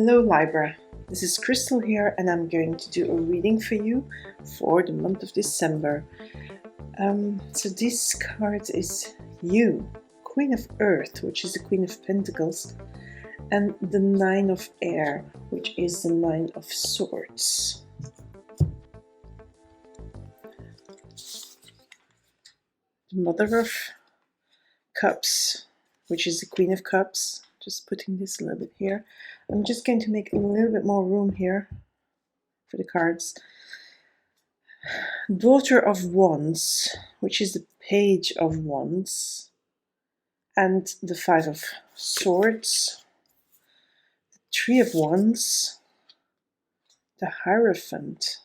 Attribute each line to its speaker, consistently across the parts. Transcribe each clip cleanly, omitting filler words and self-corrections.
Speaker 1: Hello Libra, this is Christel here and I'm going to do a reading for you for the month of December. So this card is you, Queen of Earth, which is the Queen of Pentacles, and the Nine of Air, which is the Nine of Swords. The Mother of Cups, which is the Queen of Cups. Just putting this a little bit here. I'm just going to make a little bit more room here for the cards. Daughter of Wands, which is the Page of Wands, and the Five of Swords, the Three of Wands, the Hierophant,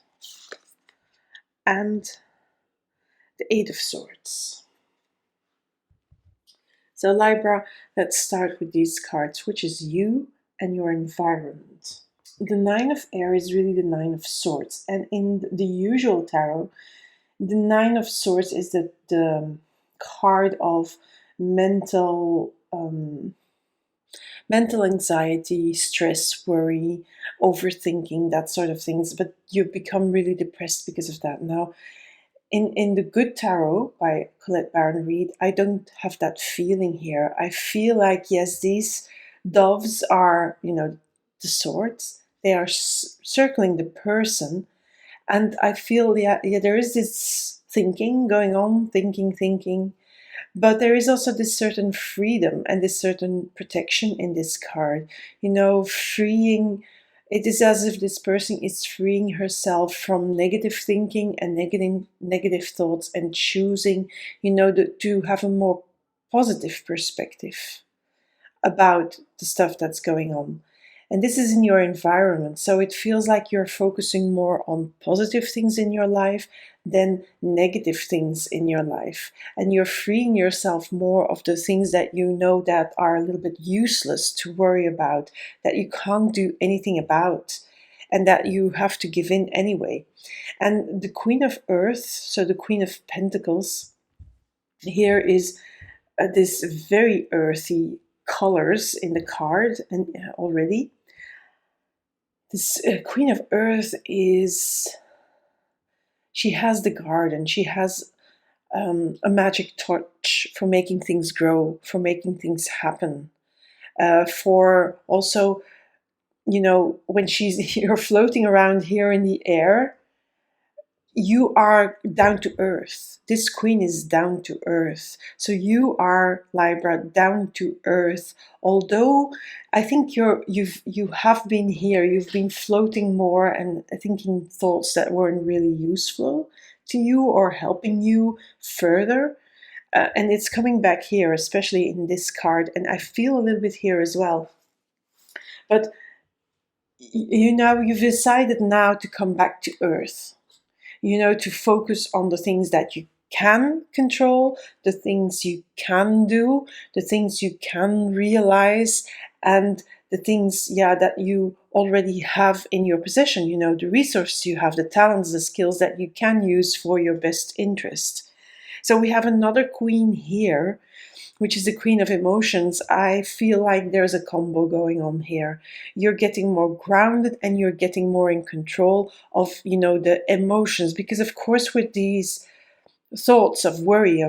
Speaker 1: and the Eight of Swords. So Libra, let's start with these cards, which is you and your environment. The Nine of Air is really the Nine of Swords, and in the usual tarot, the Nine of Swords is the card of mental anxiety, stress, worry, overthinking, that sort of things, but you become really depressed because of that. Now, in the Good Tarot by Colette Baron Reid, I don't have that feeling here. I feel like, yes, these doves are, the swords. They are circling the person. And I feel, yeah, there is this thinking going on, thinking. But there is also this certain freedom and this certain protection in this card. Freeing. It is as if this person is freeing herself from negative thinking and negative thoughts and choosing, to have a more positive perspective about the stuff that's going on. And this is in your environment, so it feels like you're focusing more on positive things in your life than negative things in your life. And you're freeing yourself more of the things that you know that are a little bit useless to worry about, that you can't do anything about, and that you have to give in anyway. And the Queen of Earth, so the Queen of Pentacles, here is this very earthy colors in the card, and already this Queen of Earth she has the garden, she has a magic touch for making things grow, for making things happen, for also, when you're floating around here in the air, you are down to earth. This queen is down to earth. So you are, Libra, down to earth. Although I think you have been here, you've been floating more and thinking thoughts that weren't really useful to you or helping you further. And it's coming back here, especially in this card. And I feel a little bit here as well. But you've decided now to come back to earth. To focus on the things that you can control, the things you can do, the things you can realize, and the things, that you already have in your possession, the resources you have, the talents, the skills that you can use for your best interest. So we have another queen here, which is the Queen of Emotions. I feel like there's a combo going on here. You're getting more grounded and you're getting more in control of, the emotions. Because of course, with these thoughts of worry,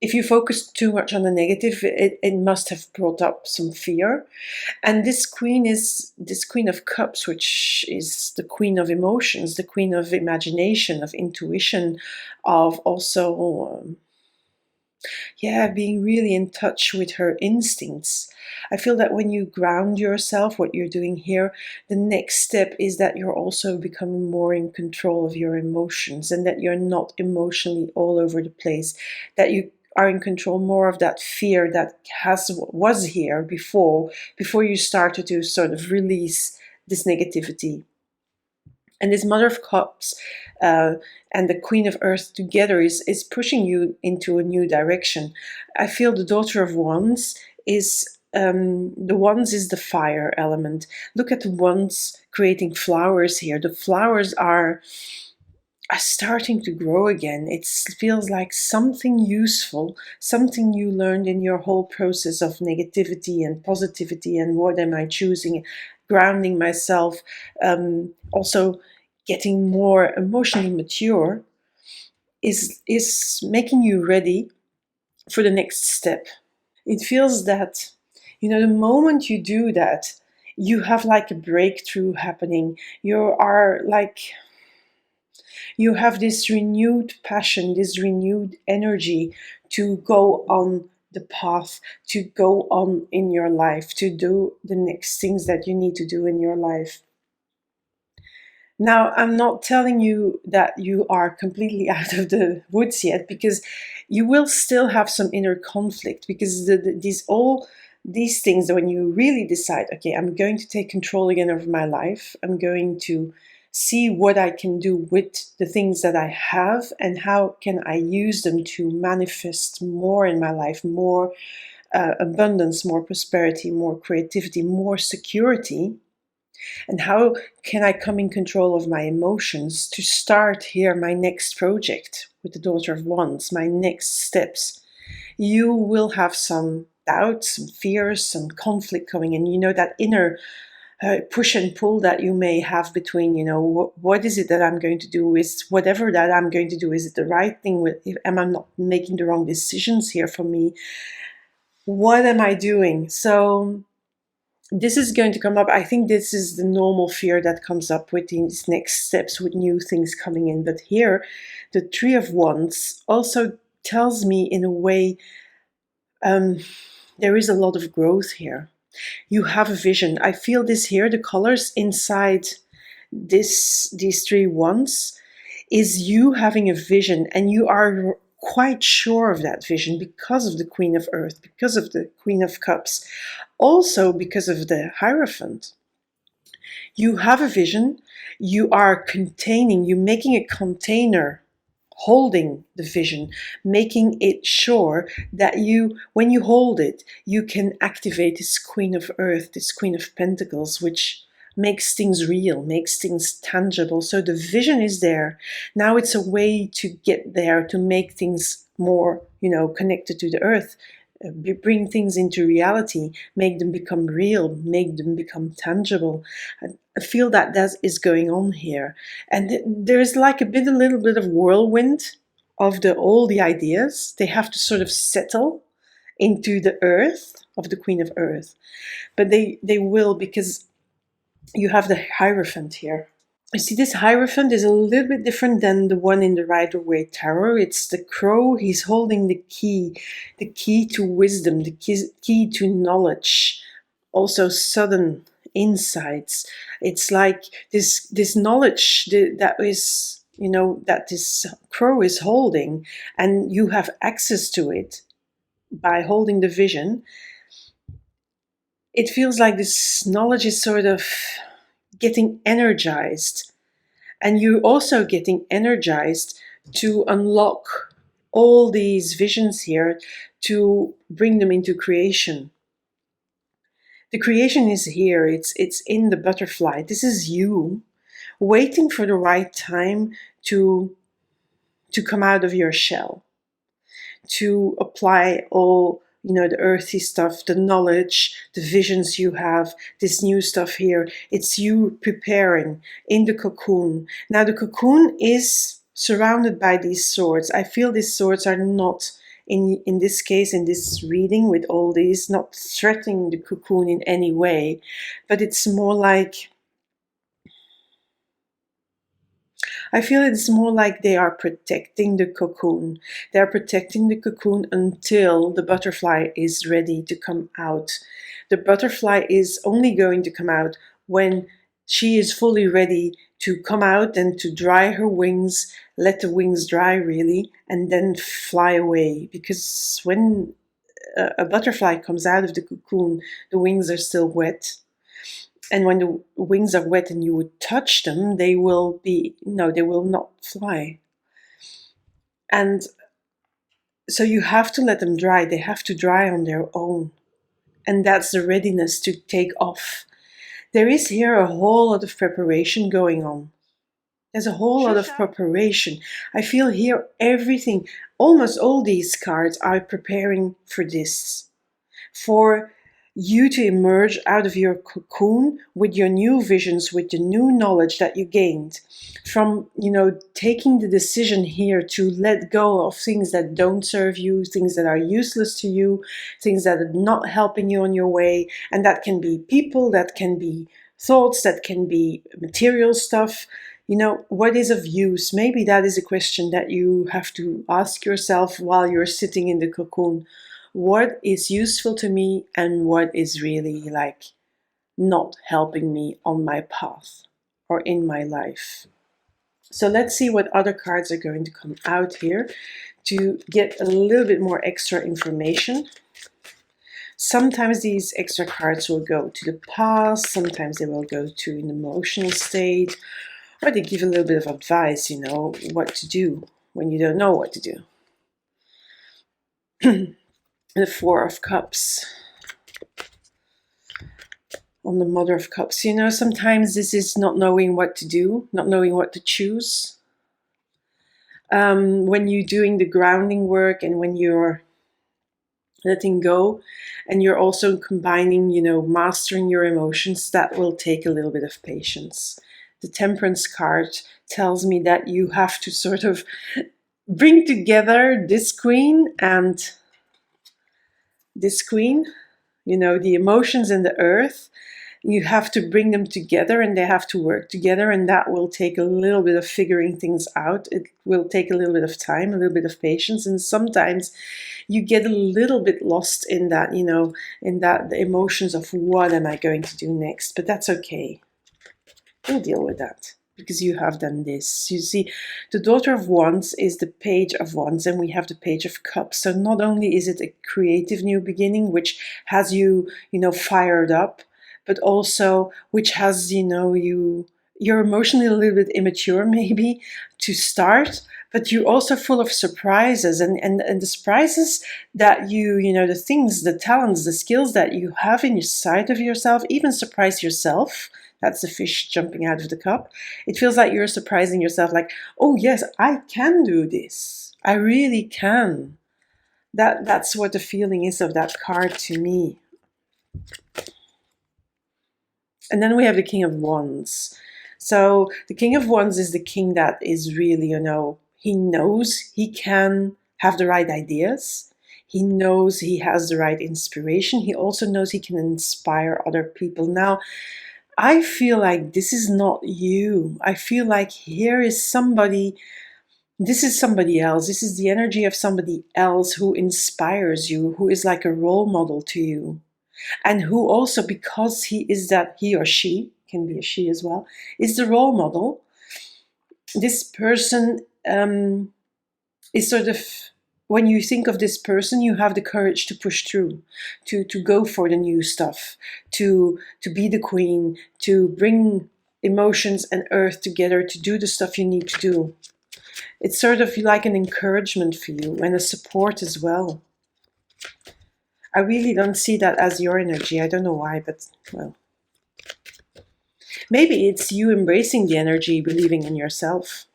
Speaker 1: if you focus too much on the negative, it must have brought up some fear. And this queen is this Queen of Cups, which is the Queen of Emotions, the Queen of imagination, of intuition, of also being really in touch with her instincts. I feel that when you ground yourself, what you're doing here, the next step is that you're also becoming more in control of your emotions, and that you're not emotionally all over the place, that you are in control more of that fear that was here before you started to sort of release this negativity. And this Mother of Cups and the Queen of Earth together is pushing you into a new direction. I feel the Daughter of Wands is the Wands is the fire element. Look at the Wands creating flowers here. The flowers are are starting to grow again. It feels like something useful, something you learned in your whole process of negativity and positivity and what am I choosing, grounding myself, also getting more emotionally mature, is making you ready for the next step. It feels that, the moment you do that, you have like a breakthrough happening. You have this renewed passion, this renewed energy to go on the path, to go on in your life, to do the next things that you need to do in your life. Now, I'm not telling you that you are completely out of the woods yet, because you will still have some inner conflict, because these things, when you really decide, okay, I'm going to take control again over my life, I'm going to see what I can do with the things that I have and how can I use them to manifest more in my life, more abundance, more prosperity, more creativity, more security. And how can I come in control of my emotions to start here my next project with the Daughter of Wands, my next steps? You will have some doubts, some fears, some conflict coming in. That inner push and pull that you may have between, what is it that I'm going to do? Is whatever that I'm going to do, is it the right thing? Am I not making the wrong decisions here for me? What am I doing? So this is going to come up. I think this is the normal fear that comes up with these next steps, with new things coming in. But here, the Three of Wands also tells me, in a way, there is a lot of growth here. You have a vision. I feel this here, the colors inside these three wands, is you having a vision, and you are quite sure of that vision because of the Queen of Earth, because of the Queen of Cups, also because of the Hierophant. You have a vision, you are you're making a container holding the vision, making it sure that when you hold it, you can activate this Queen of Earth, this Queen of Pentacles, which makes things real, makes things tangible. So the vision is there. Now it's a way to get there, to make things more, connected to the earth, bring things into reality, make them become real, make them become tangible. I feel that is going on here. And there's like a little bit of whirlwind of all the ideas. They have to sort of settle into the earth of the Queen of Earth. But they will, because you have the Hierophant here. You see, this Hierophant is a little bit different than the one in the Rider-Waite Tarot. It's the crow. He's holding the key to wisdom, the key to knowledge, also sudden insights. It's like this knowledge that is, that this crow is holding, and you have access to it by holding the vision. It feels like this knowledge is sort of getting energized. And you're also getting energized to unlock all these visions here, to bring them into creation. The creation is here. It's in the butterfly. This is you waiting for the right time to come out of your shell, to apply all, the earthy stuff, the knowledge, the visions you have, this new stuff here. It's you preparing in the cocoon. Now the cocoon is surrounded by these swords. I feel these swords are not, in this case, in this reading with all these, not threatening the cocoon in any way, but it's more like, I feel it's more like they are protecting the cocoon. They're protecting the cocoon until the butterfly is ready to come out. The butterfly is only going to come out when she is fully ready to come out and to dry her wings, let the wings dry really, and then fly away. Because when a butterfly comes out of the cocoon, the wings are still wet. And when the wings are wet and you would touch them, they will not fly. And so you have to let them dry. They have to dry on their own. And that's the readiness to take off. There is here a whole lot of preparation going on. There's a whole lot of preparation. I feel here everything, almost all these cards are preparing for this, for you to emerge out of your cocoon with your new visions, with the new knowledge that you gained from, taking the decision here to let go of things that don't serve you, things that are useless to you, things that are not helping you on your way. And that can be people, that can be thoughts, that can be material stuff. What is of use? Maybe that is a question that you have to ask yourself while you're sitting in the cocoon. What is useful to me and what is really not helping me on my path or in my life? So let's see what other cards are going to come out here to get a little bit more extra information. Sometimes these extra cards will go to the past, sometimes they will go to an emotional state, or they give a little bit of advice, what to do when you don't know what to do. The Four of Cups. On the Mother of Cups, sometimes this is not knowing what to do, not knowing what to choose. When you're doing the grounding work and when you're letting go and you're also combining, mastering your emotions, that will take a little bit of patience. The Temperance card tells me that you have to sort of bring together this queen and this queen, the emotions and the earth. You have to bring them together and they have to work together, and that will take a little bit of figuring things out. It will take a little bit of time, a little bit of patience, and sometimes you get a little bit lost in that, the emotions of what am I going to do next, but that's okay. We'll deal with that because you have done this. You see, the Daughter of Wands is the Page of Wands and we have the Page of Cups. So not only is it a creative new beginning, which has you, fired up, but also which has, you're emotionally a little bit immature maybe to start, but you're also full of surprises and the surprises that the things, the talents, the skills that you have inside of yourself, even surprise yourself. That's the fish jumping out of the cup. It feels like you're surprising yourself, like, oh yes, I can do this. I really can. That's what the feeling is of that card to me. And then we have the King of Wands. So the King of Wands is the king that is really, he knows he can have the right ideas. He knows he has the right inspiration. He also knows he can inspire other people. Now, I feel like this is not you. I feel like here is somebody, this is somebody else. This is the energy of somebody else who inspires you, who is like a role model to you. And who also, because he or she, can be a she as well, is the role model. This person is sort of, when you think of this person, you have the courage to push through, to go for the new stuff, to be the queen, to bring emotions and earth together, to do the stuff you need to do. It's sort of like an encouragement for you and a support as well. I really don't see that as your energy. I don't know why, but well. Maybe it's you embracing the energy, believing in yourself.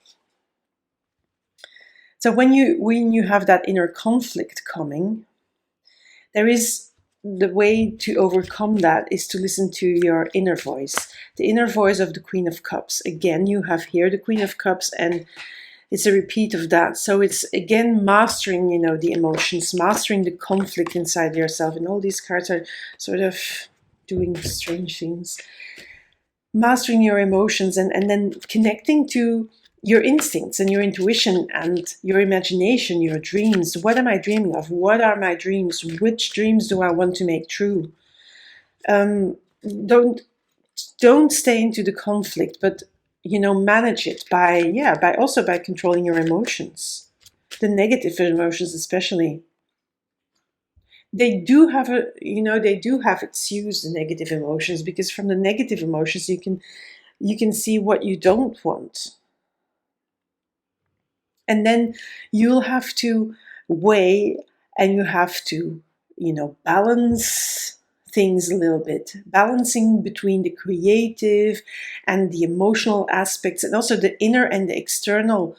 Speaker 1: So when you have that inner conflict coming, there is the way to overcome that is to listen to your inner voice. The inner voice of the Queen of Cups. Again, you have here the Queen of Cups, and it's a repeat of that. So it's again mastering, the emotions, mastering the conflict inside yourself. And all these cards are sort of doing strange things. Mastering your emotions and then connecting to your instincts and your intuition and your imagination, your dreams. What am I dreaming of? What are my dreams? Which dreams do I want to make true? Don't stay into the conflict, but manage it by controlling your emotions, the negative emotions especially. They do have its use, the negative emotions, because from the negative emotions you can see what you don't want. And then you'll have to weigh and you have to, balance things a little bit, balancing between the creative and the emotional aspects, and also the inner and the external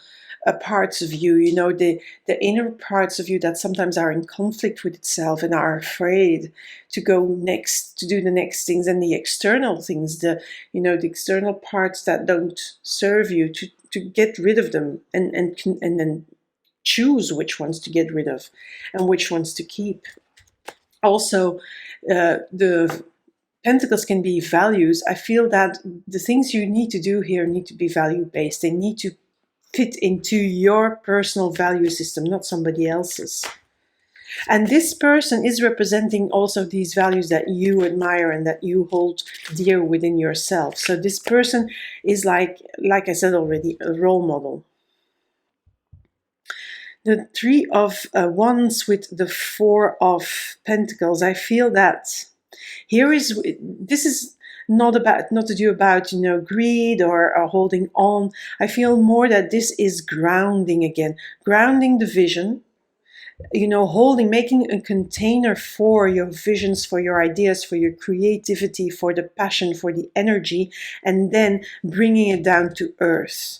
Speaker 1: parts of you, the inner parts of you that sometimes are in conflict with itself and are afraid to go next, to do the next things, and the external things, the external parts that don't serve you, to get rid of them, and then choose which ones to get rid of and which ones to keep. Also, the Pentacles can be values. I feel that the things you need to do here need to be value-based. They need to fit into your personal value system, not somebody else's. And this person is representing also these values that you admire and that you hold dear within yourself. So this person is like I said already, a role model. The Three of Wands with the Four of Pentacles, I feel that this is not to do about greed or holding on. I feel more that this is grounding again, grounding the vision, making a container for your visions, for your ideas, for your creativity, for the passion, for the energy, and then bringing it down to earth,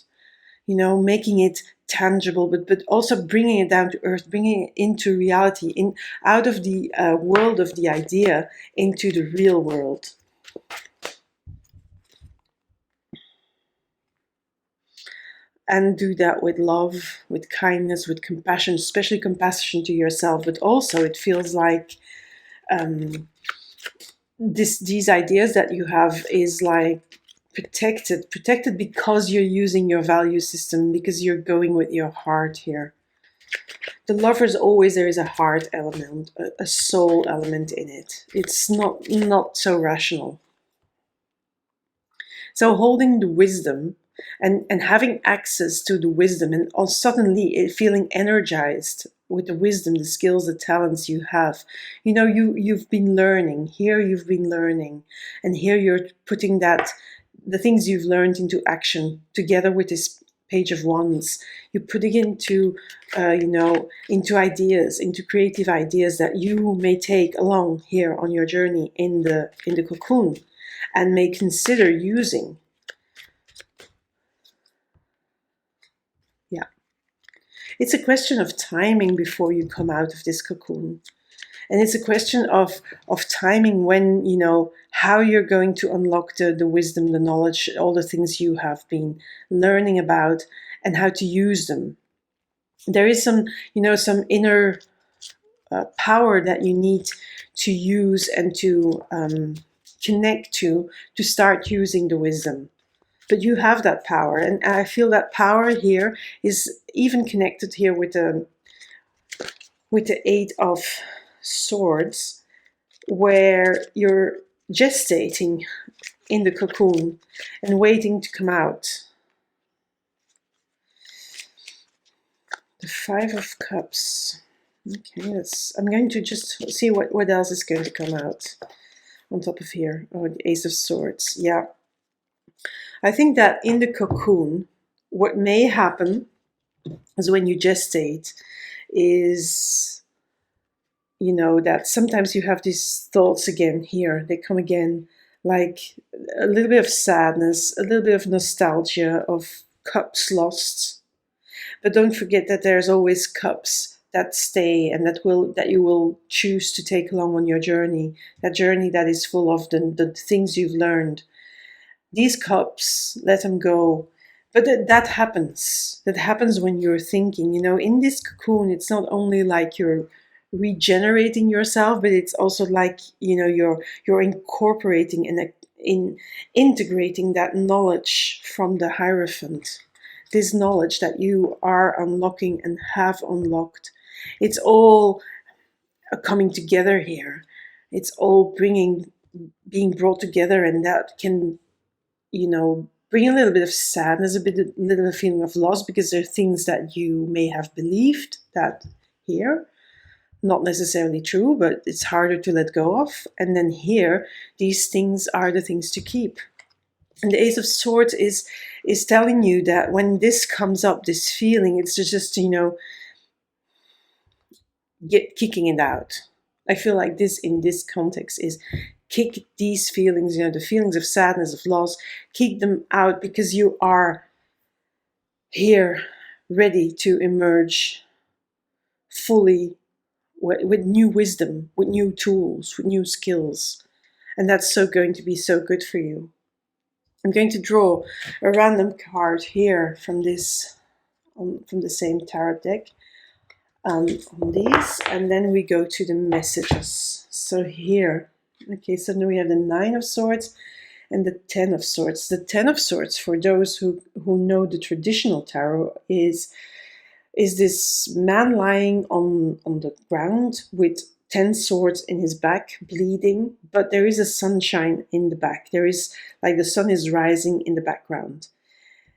Speaker 1: making it tangible, but also bringing it down to earth, bringing it into reality, out of the world of the idea into the real world. And do that with love, with kindness, with compassion, especially compassion to yourself. But also it feels like these ideas that you have is like protected because you're using your value system, because you're going with your heart here. The Lovers, always there is a heart element, a soul element in it. It's not so rational. So holding the wisdom and having access to the wisdom, and suddenly feeling energized with the wisdom, the skills, the talents you have. You've been learning. Here you've been learning. And here you're putting the things you've learned into action together with this Page of Wands. You put it into ideas, into creative ideas that you may take along here on your journey in the cocoon, and may consider using. Yeah. It's a question of timing before you come out of this cocoon. And it's a question of timing when, how you're going to unlock the wisdom, the knowledge, all the things you have been learning about, and how to use them. There is some inner power that you need to use and to connect to start using the wisdom. But you have that power, and I feel that power here is even connected here with the Eight of Swords, where you're gestating in the cocoon and waiting to come out. The Five of Cups. Okay, I'm going to just see what else is going to come out on top of here. Oh, the Ace of Swords. Yeah. I think that in the cocoon, what may happen is when you gestate is, that sometimes you have these thoughts again here. They come again, like a little bit of sadness, a little bit of nostalgia of cups lost. But don't forget that there's always cups that stay and that you will choose to take along on your journey. That journey that is full of the things you've learned. These cups, let them go. But that happens. That happens when you're thinking. In this cocoon, it's not only like you're regenerating yourself, but it's also like you're incorporating and integrating that knowledge from the Hierophant. This knowledge that you are unlocking and have unlocked. It's all coming together here. It's all being brought together, and that can, bring a little bit of sadness, a little feeling of loss, because there are things that you may have believed that here, not necessarily true, but it's harder to let go of. And then here, these things are the things to keep. And the Ace of Swords is telling you that when this comes up, this feeling, it's just kicking it out. I feel like this in this context is kick these feelings, the feelings of sadness, of loss, kick them out, because you are here ready to emerge fully with new wisdom, with new tools, with new skills. And that's so going to be so good for you. I'm going to draw a random card here from this, from the same tarot deck, on these, and then we go to the messages. So here, okay, so now we have the Nine of Swords and the Ten of Swords. The Ten of Swords, for those who know the traditional tarot, is this man lying on the ground with 10 swords in his back, bleeding, but there is a sunshine in the back. There is, like, the sun is rising in the background.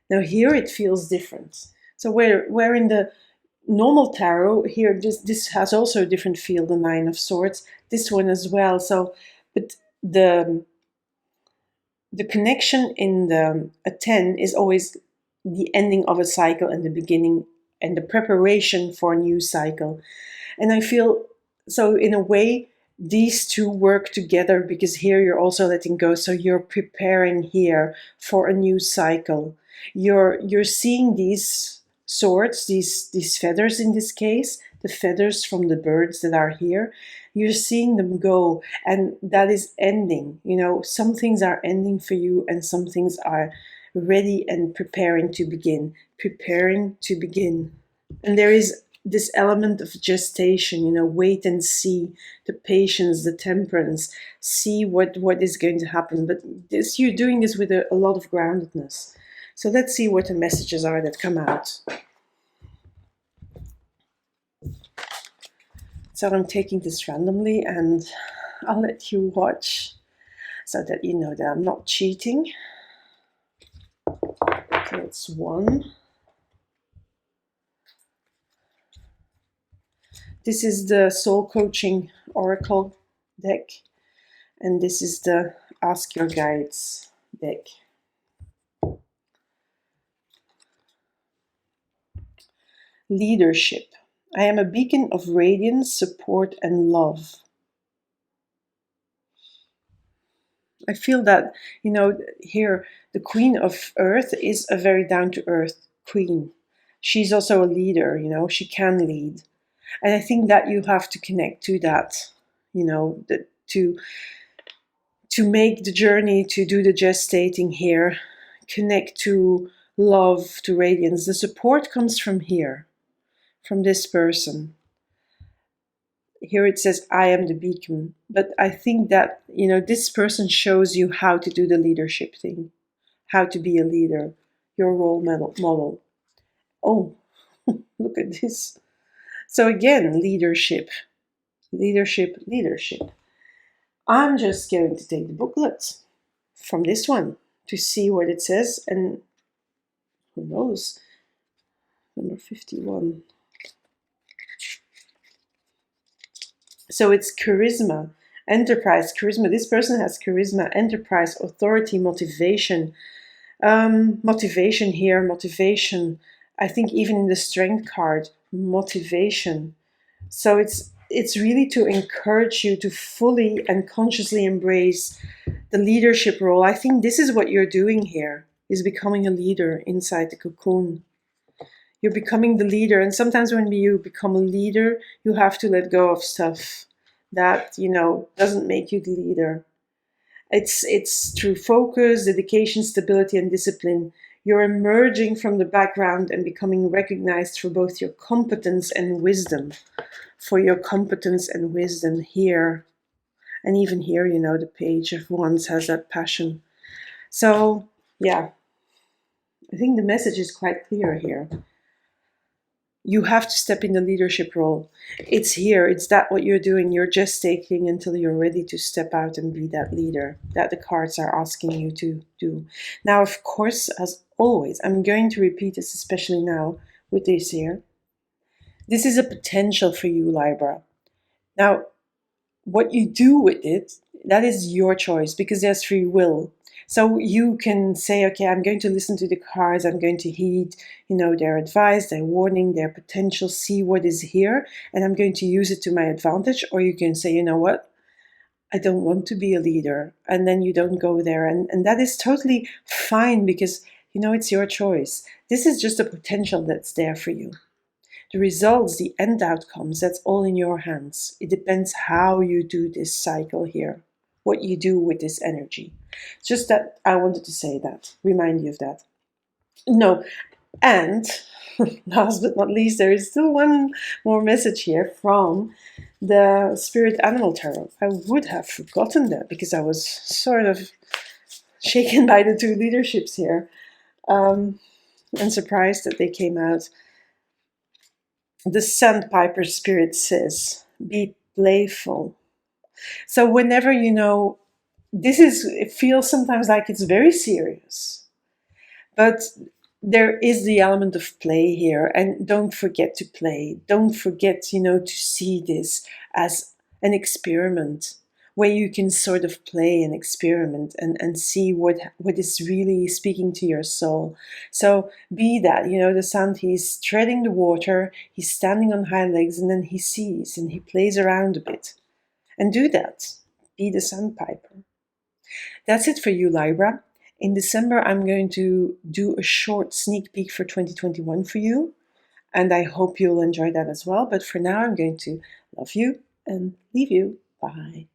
Speaker 1: Now here it feels different. So where in the normal tarot, here this has also a different feel, the Nine of Swords, this one as well. So, but the connection in a 10 is always the ending of a cycle and the beginning and the preparation for a new cycle. And I feel, so in a way, these two work together, because here you're also letting go. So you're preparing here for a new cycle. You're seeing these swords, these feathers in this case, the feathers from the birds that are here. You're seeing them go, and that is ending. Some things are ending for you, and some things are ready and preparing to begin. And there is this element of gestation, wait and see, the patience, the temperance, see what is going to happen. But you're doing this with a lot of groundedness. So let's see what the messages are that come out. So I'm taking this randomly, and I'll let you watch so that you know that I'm not cheating. So it's 1. This is the Soul Coaching Oracle deck, and this is the Ask Your Guides deck. Leadership. I am a beacon of radiance, support, and love. I feel that, here the Queen of Earth is a very down-to-earth queen. She's also a leader, she can lead. And I think that you have to connect to that, to make the journey, to do the gestating here, connect to love, to radiance. The support comes from here, from this person. Here it says, I am the beacon. But I think that, this person shows you how to do the leadership thing, how to be a leader, your role model. Oh, look at this. So again, leadership. I'm just going to take the booklet from this one to see what it says, and who knows, number 51. So it's charisma, enterprise, charisma. This person has charisma, enterprise, authority, motivation. Motivation here, motivation. I think even in the strength card, motivation. So it's really to encourage you to fully and consciously embrace the leadership role. I think this is what you're doing here, is becoming a leader inside the cocoon. You're becoming the leader, and sometimes when you become a leader, you have to let go of stuff that, doesn't make you the leader. It's through focus, dedication, stability, and discipline. You're emerging from the background and becoming recognized for both your competence and wisdom. For your competence and wisdom here. And even here, the Page of Wands has that passion. So, yeah, I think the message is quite clear here. You have to step in the leadership role. It's here. It's that what you're doing. You're just taking until you're ready to step out and be that leader that the cards are asking you to do. Now, of course, as always, I'm going to repeat this, especially now with this here. This is a potential for you, Libra. Now, what you do with it, that is your choice, because there's free will. So you can say, okay, I'm going to listen to the cards, I'm going to heed, their advice, their warning, their potential, see what is here, and I'm going to use it to my advantage. Or you can say, you know what, I don't want to be a leader, and then you don't go there. And that is totally fine, because, it's your choice. This is just a potential that's there for you. The results, the end outcomes, that's all in your hands. It depends how you do this cycle here, what you do with this energy. Just that I wanted to say that, remind you of that. No, and last but not least, there is still one more message here from the Spirit Animal Tarot. I would have forgotten that because I was sort of shaken by the two leaderships here, and surprised that they came out. The Sandpiper Spirit says, be playful. So whenever, it feels sometimes like it's very serious, but there is the element of play here, and don't forget to play. Don't forget, to see this as an experiment where you can sort of play and experiment and see what is really speaking to your soul. So be that, the sand, he's treading the water, he's standing on high legs, and then he sees and he plays around a bit. And do that. Be the sandpiper. That's it for you, Libra. In December, I'm going to do a short sneak peek for 2021 for you, and I hope you'll enjoy that as well. But for now, I'm going to love you and leave you. Bye.